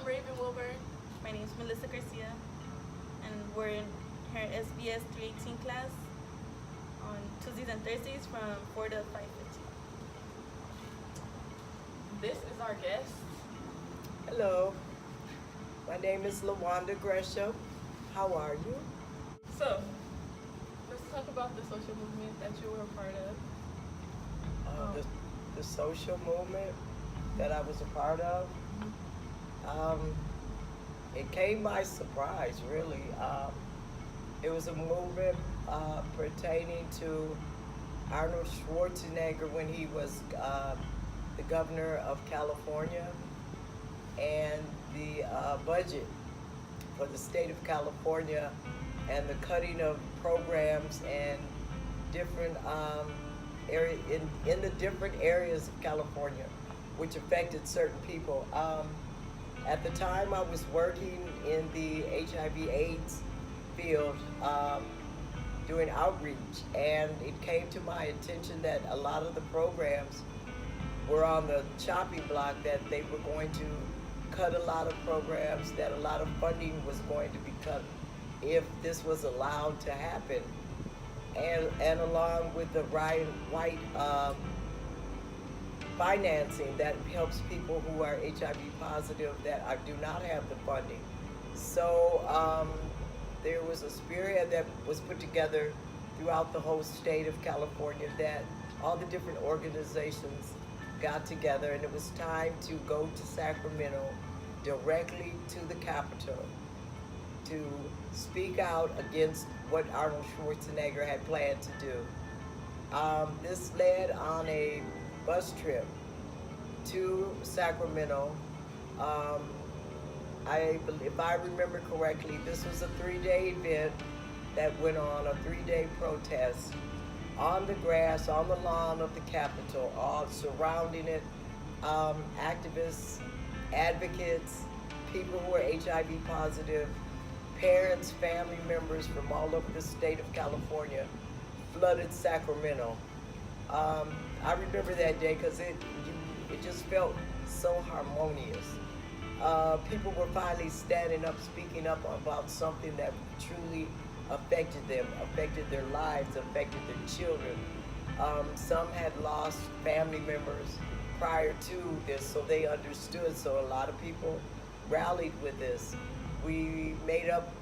Raven Wilburn. My name is Melissa Garcia, and we're in her SBS 318 class on Tuesdays and Thursdays from 4 to 5:15. This is our guest. Hello, my name is LaWanda Gresham. How are you? So, let's talk about the social movement that you were a part of. The social movement that I was a part of, it came by surprise, really. It was a movement pertaining to Arnold Schwarzenegger when he was the governor of California, and the budget for the state of California and the cutting of programs and different area in the different areas of California, which affected certain people. At the time, I was working in the HIV/AIDS field, doing outreach, and it came to my attention that a lot of the programs were on the chopping block, that they were going to cut a lot of programs, that a lot of funding was going to be cut if this was allowed to happen. And along with the white financing that helps people who are HIV positive that do not have the funding. So there was a spirit that was put together throughout the whole state of California, that all the different organizations got together, and it was time to go to Sacramento, directly to the Capitol, to speak out against what Arnold Schwarzenegger had planned to do. This led on a bus trip to Sacramento. If I remember correctly, this was a 3-day event that went on, a 3-day protest on the grass, on the lawn of the Capitol, all surrounding it. Activists, advocates, people who are HIV positive, parents, family members from all over the state of California flooded Sacramento. I remember that day because it just felt so harmonious. People were finally standing up, speaking up about something that truly affected them, affected their lives, affected their children. Some had lost family members prior to this, so they understood. So a lot of people rallied with this. We made up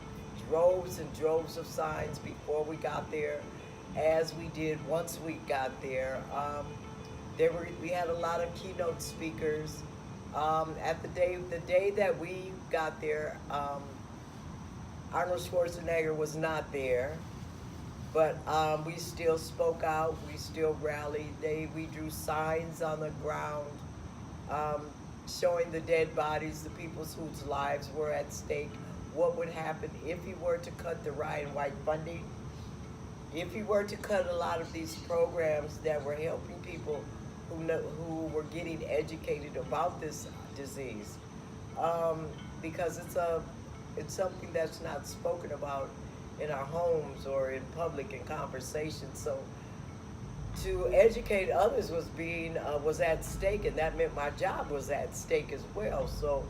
droves and droves of signs before we got there, as we did once we got there. We had a lot of keynote speakers. At the day that we got there, Arnold Schwarzenegger was not there, but we still spoke out. We still rallied. We drew signs on the ground, showing the dead bodies, the people whose lives were at stake. What would happen if he were to cut the Ryan White funding? If he were to cut a lot of these programs that were helping people who were getting educated about this disease, because it's something that's not spoken about in our homes or in public in conversation. So to educate others was at stake, and that meant my job was at stake as well. So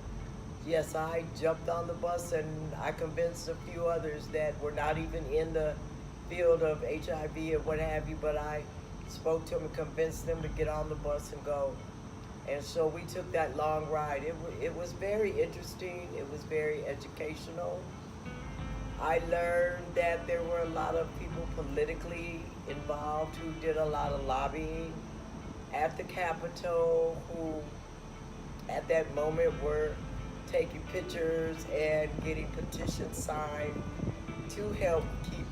yes, I jumped on the bus and I convinced a few others that were not even in the field of HIV or what have you, but I spoke to them and convinced them to get on the bus and go. And so we took that long ride. It was very interesting. It was very educational. I learned that there were a lot of people politically involved who did a lot of lobbying at the Capitol, who at that moment were taking pictures and getting petitions signed to help keep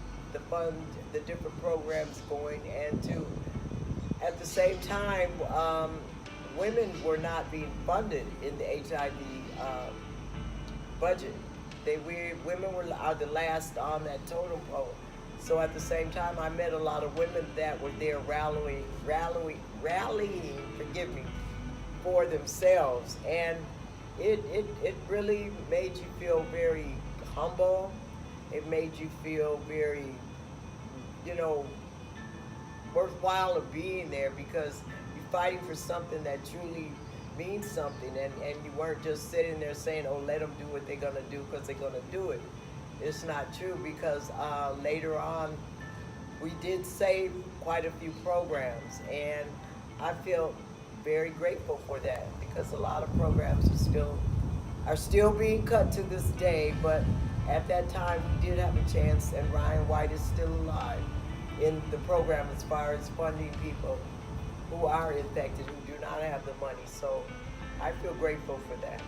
the different programs going, and to, at the same time, women were not being funded in the HIV budget. Women are the last on that totem pole. So at the same time, I met a lot of women that were there rallying, for themselves, and it really made you feel very humble. It made you feel very, worthwhile of being there, because you're fighting for something that truly means something, and you weren't just sitting there saying, oh, let them do what they're going to do because they're going to do it. It's not true, because later on we did save quite a few programs, and I feel very grateful for that, because a lot of programs are still being cut to this day. But at that time we did have a chance, and Ryan White is still alive in the program as far as funding people who are infected, who do not have the money. So I feel grateful for that.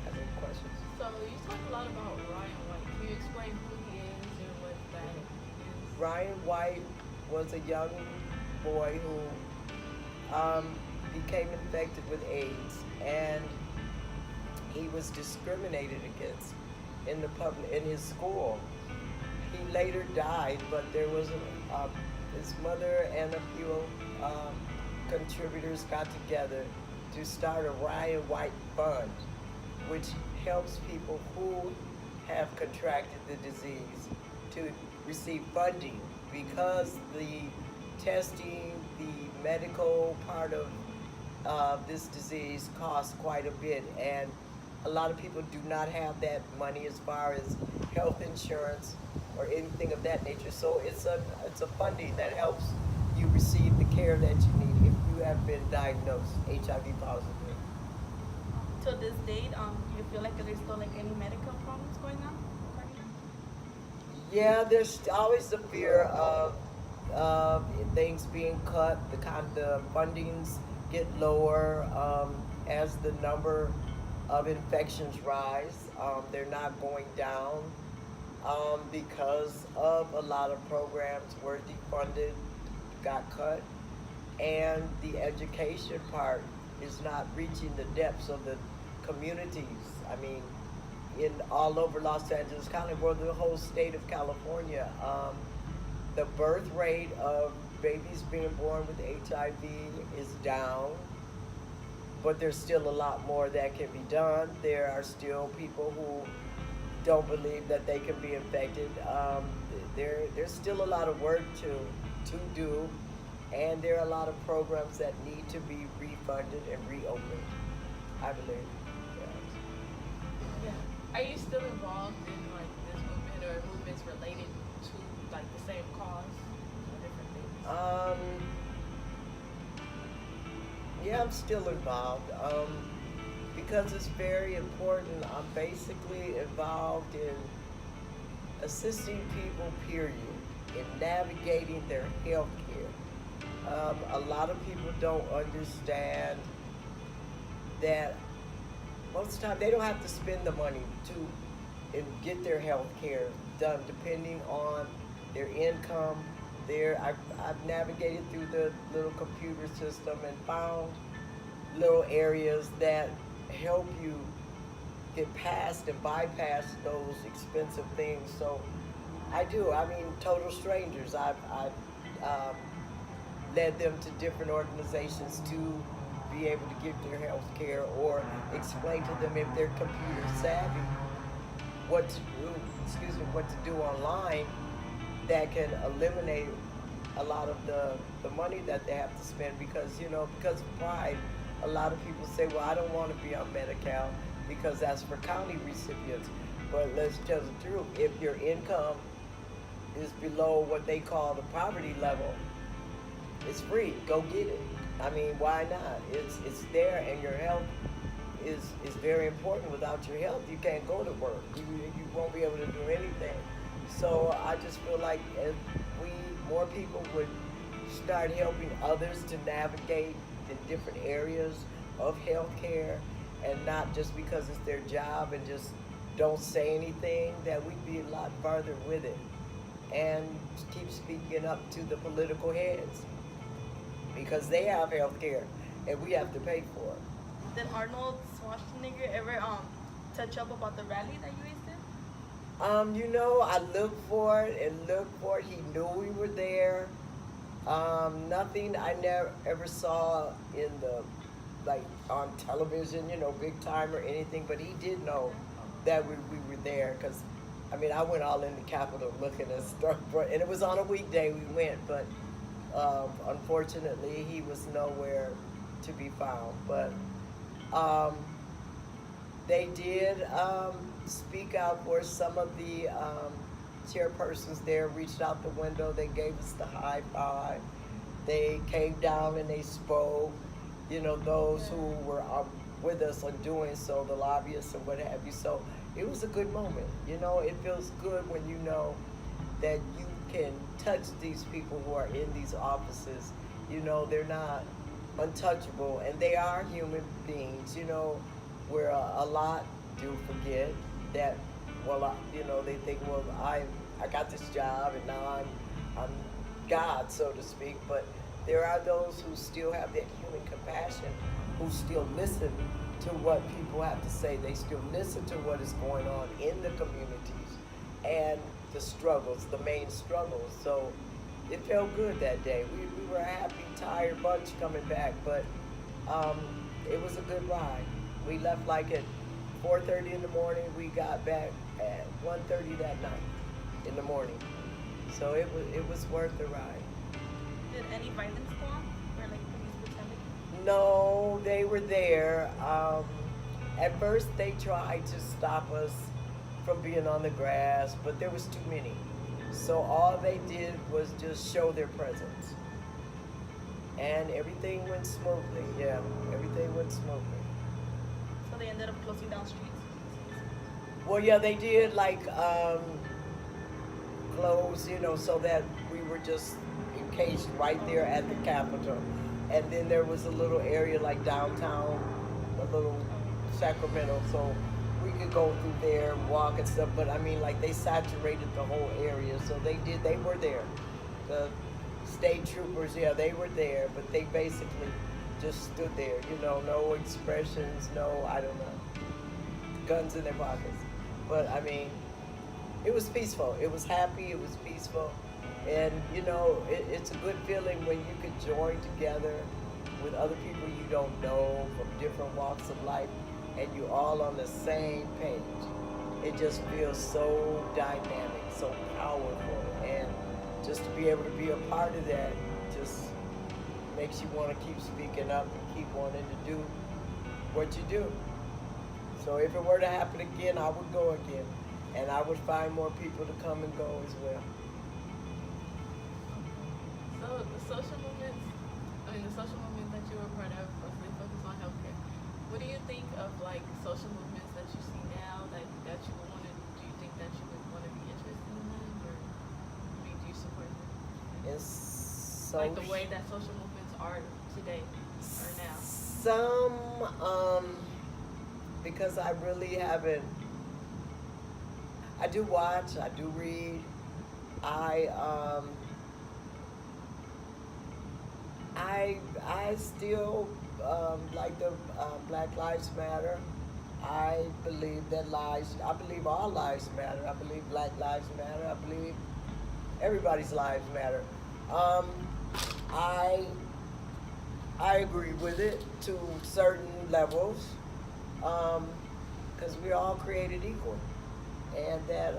Have any questions? So you talked a lot about Ryan White. Can you explain who he is and what that is? Ryan White was a young boy who became infected with AIDS, and he was discriminated against in his school. He later died, but there was his mother and a few contributors got together to start a Ryan White Fund, which helps people who have contracted the disease to receive funding, because the testing, the medical part of this disease costs quite a bit, and a lot of people do not have that money as far as health insurance or anything of that nature. So it's a funding that helps you receive the care that you need if you have been diagnosed HIV positive. To this date, you feel like there's still like any medical problems going on? Yeah, there's always the fear of things being cut. The fundings get lower as the number of infections rise. They're not going down because of a lot of programs were defunded, got cut, and the education part is not reaching the depths of the communities. I mean, in all over Los Angeles County, or the whole state of California, the birth rate of babies being born with HIV is down, but there's still a lot more that can be done. There are still people who don't believe that they can be infected. There's still a lot of work to do, and there are a lot of programs that need to be refunded and reopened, I believe. Yeah. Are you still involved in like this movement or movements related to like the same cause or different things? Yeah, I'm still involved because it's very important. I'm basically involved in assisting people, period, in navigating their health care. A lot of people don't understand that most of the time they don't have to spend the money and get their health care done, depending on their income. I've navigated through the little computer system and found little areas that help you get past and bypass those expensive things. So I do. I mean, total strangers. I've led them to different organizations to be able to get their health care, or explain to them, if they're computer savvy, what to do online that can eliminate a lot of the money that they have to spend, because of pride, a lot of people say, well, I don't want to be on Medi-Cal because that's for county recipients. But let's tell the truth, if your income is below what they call the poverty level, it's free. Go get it. I mean, why not? It's there, and your health is very important. Without your health, you can't go to work. You won't be able to do anything. So I just feel like if more people would start helping others to navigate the different areas of healthcare, and not just because it's their job and just don't say anything, that we'd be a lot farther with it, and keep speaking up to the political heads, because they have health care and we have to pay for it. Did Arnold Schwarzenegger ever touch up about the rally that you guys did? I looked for it. He knew we were there. Nothing I never ever saw in on television, big time or anything, but he did know that we were there, because I went all in the Capitol looking at stuff, and it was on a weekday we went, but unfortunately he was nowhere to be found. But um, they did speak out for some of the chairpersons there, reached out the window, they gave us the high five. They came down and they spoke, you know, those who were with us on doing so, the lobbyists and what have you. So it was a good moment. You know, it feels good when you know that you can touch these people who are in these offices. You know, they're not untouchable, and they are human beings. You know, where a lot do forget that. Well, you know, they think, well, I got this job and now I'm God, so to speak. But there are those who still have that human compassion, who still listen to what people have to say. They still listen to what is going on in the communities and the struggles, the main struggles. So it felt good that day. We were a happy, tired bunch coming back, but it was a good ride. We left like at 4:30 in the morning. We got back at 1:30 that night in the morning. So it was worth the ride. Did any violence go on? Or like police brutality? No, they were there. At first, they tried to stop us from being on the grass, but there was too many. So all they did was just show their presence. And everything went smoothly. Yeah, everything went smoothly. So they ended up closing down streets. Well, yeah, they did like close, you know, so that we were just encased right there at the Capitol. And then there was a little area like downtown, a little Sacramento, so we could go through there and walk and stuff. But I mean, like they saturated the whole area, so they were there. The state troopers, yeah, they were there, but they basically just stood there, you know, no expressions, no, I don't know, guns in their pockets. But I mean, it was peaceful. It was happy. It was peaceful. And, you know, it's a good feeling when you can join together with other people you don't know from different walks of life and you're all on the same page. It just feels so dynamic, so powerful. And just to be able to be a part of that just makes you want to keep speaking up and keep wanting to do what you do. So if it were to happen again, I would go again. And I would find more people to come and go as well. So the social movements, the social movement that you were part of, mostly focused on healthcare. What do you think of like social movements that you see now that you would want to? Do you think that you would want to be interested in them, or do you support them? Like the way that social movements are today or now. Some, because I really haven't. I do watch. I do read. I still like the Black Lives Matter. I believe that I believe all lives matter. I believe Black Lives Matter. I believe everybody's lives matter. I agree with it to certain levels, because we're all created equal, and that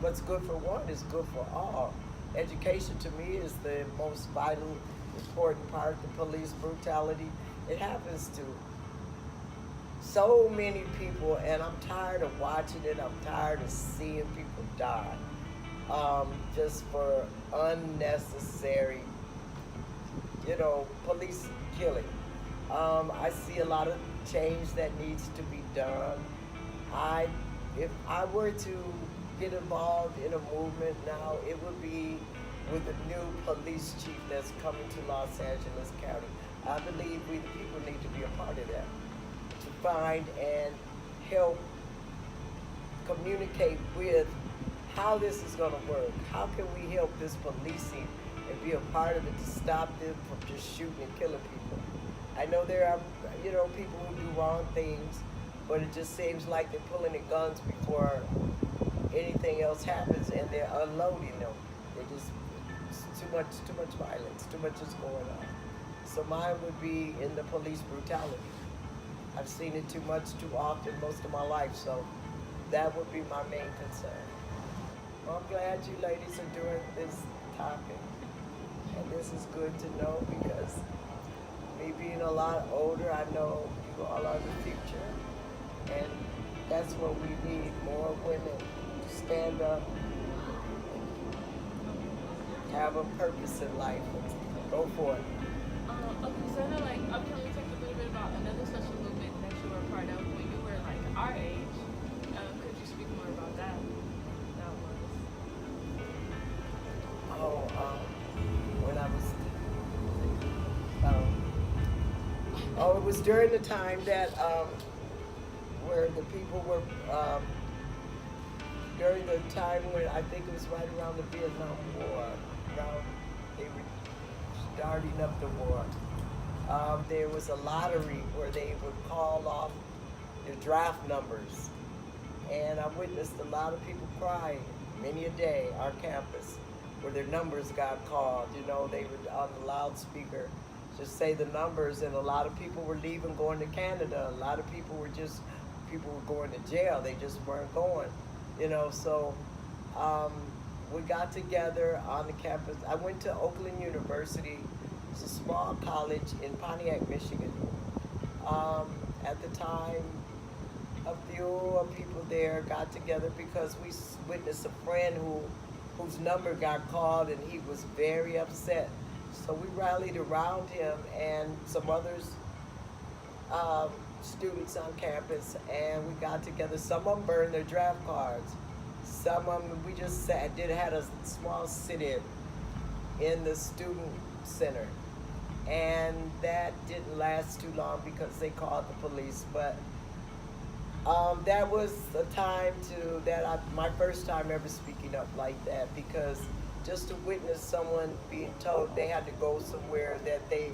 what's good for one is good for all. Education to me is the most vital, important part. The police brutality, it happens to so many people, and I'm tired of watching it. I'm tired of seeing people die just for unnecessary, police killing. I see a lot of change that needs to be done. If I were to get involved in a movement now, it would be with the new police chief that's coming to Los Angeles County. I believe we the people need to be a part of that, to find and help communicate with how this is going to work. How can we help this policing and be a part of it to stop them from just shooting and killing people? I know there are, people who do wrong things, but it just seems like they're pulling the guns before anything else happens, and they're unloading them. It's too much violence, too much is going on. So mine would be in the police brutality. I've seen it too much, too often, most of my life, so that would be my main concern. Well, I'm glad you ladies are doing this topic, and this is good to know, because me being a lot older, I know you all are the future. And that's what we need, more women to stand up, have a purpose in life. Go for it. Okay, so I know like can we talk a little bit about another social movement that you were a part of when you were like our age? Could you speak more about that? That was. When I was, it was during the time that, where the people were, during the time when I think it was right around the Vietnam War, around they were starting up the war. There was a lottery where they would call off the draft numbers. And I witnessed a lot of people crying, many a day, our campus, where their numbers got called. You know, they would on the loudspeaker just say the numbers, and a lot of people were leaving, going to Canada. A lot of people were going to jail. They just weren't going, you know. So we got together on the campus. I went to Oakland University. It's a small college in Pontiac, Michigan. At the time, a few people there got together because we witnessed a friend whose number got called, and he was very upset. So we rallied around him and some others, students on campus, and we got together. Some of them burned their draft cards. Some of them, we just had a small sit-in in the student center. And that didn't last too long because they called the police. But that was a time my first time ever speaking up like that, because just to witness someone being told they had to go somewhere that they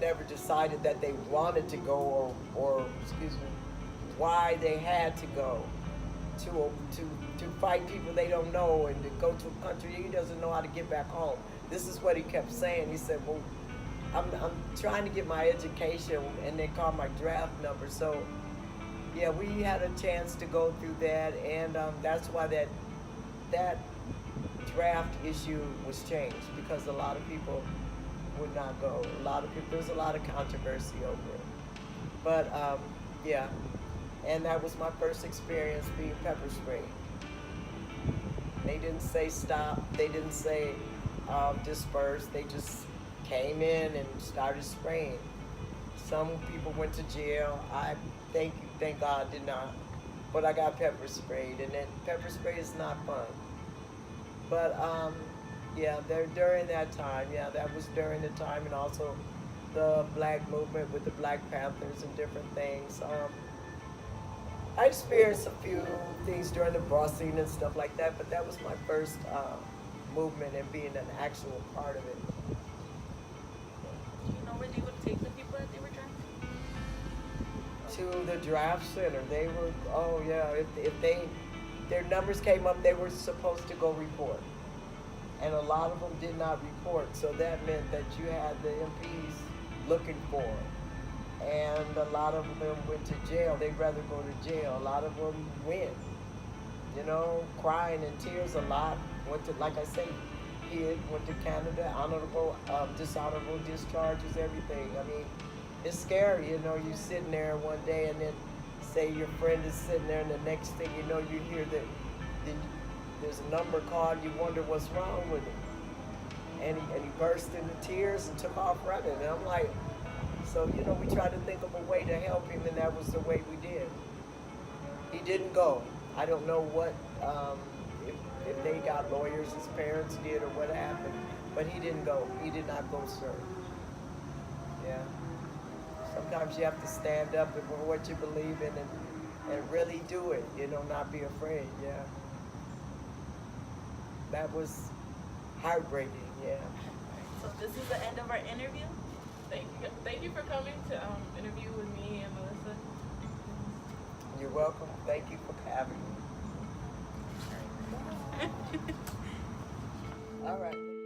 never decided that they wanted to go, or why they had to go to fight people they don't know, and to go to a country he doesn't know how to get back home. This is what he kept saying. He said, well, I'm trying to get my education, and they call my draft number. So yeah, we had a chance to go through that, and that's why that draft issue was changed, because a lot of people would not go. There was a lot of controversy over it. But yeah, and that was my first experience being pepper sprayed. They didn't say stop. They didn't say disperse. They just came in and started spraying. Some people went to jail. I thank God did not. But I got pepper sprayed, and then pepper spray is not fun. But yeah, during that time, that was during the time, and also the Black movement with the Black Panthers and different things. I experienced a few things during the busing and stuff like that, but that was my first movement and being an actual part of it. Do you know where they would take the people that they were drafting? To the draft center. They were, if their numbers came up, they were supposed to go report. And a lot of them did not report, so that meant that you had the MPs looking for them. And a lot of them went to jail. They'd rather go to jail. A lot of them went, crying in tears a lot. Went to, like I say, went to Canada, dishonorable discharges, everything. I mean, it's scary, you sitting there one day, and then say your friend is sitting there, and the next thing you know, you hear that there's a number called, you wonder what's wrong with him. And he burst into tears and took off running. And I'm like, so, we tried to think of a way to help him, and that was the way we did. He didn't go. I don't know what, if they got lawyers, his parents did, or what happened, but he didn't go. He did not go serve. Yeah. Sometimes you have to stand up for what you believe in and really do it, not be afraid, yeah. That was heartbreaking, yeah. So this is the end of our interview. Thank you for coming to interview with me and Melissa. You're welcome. Thank you for having me. All right.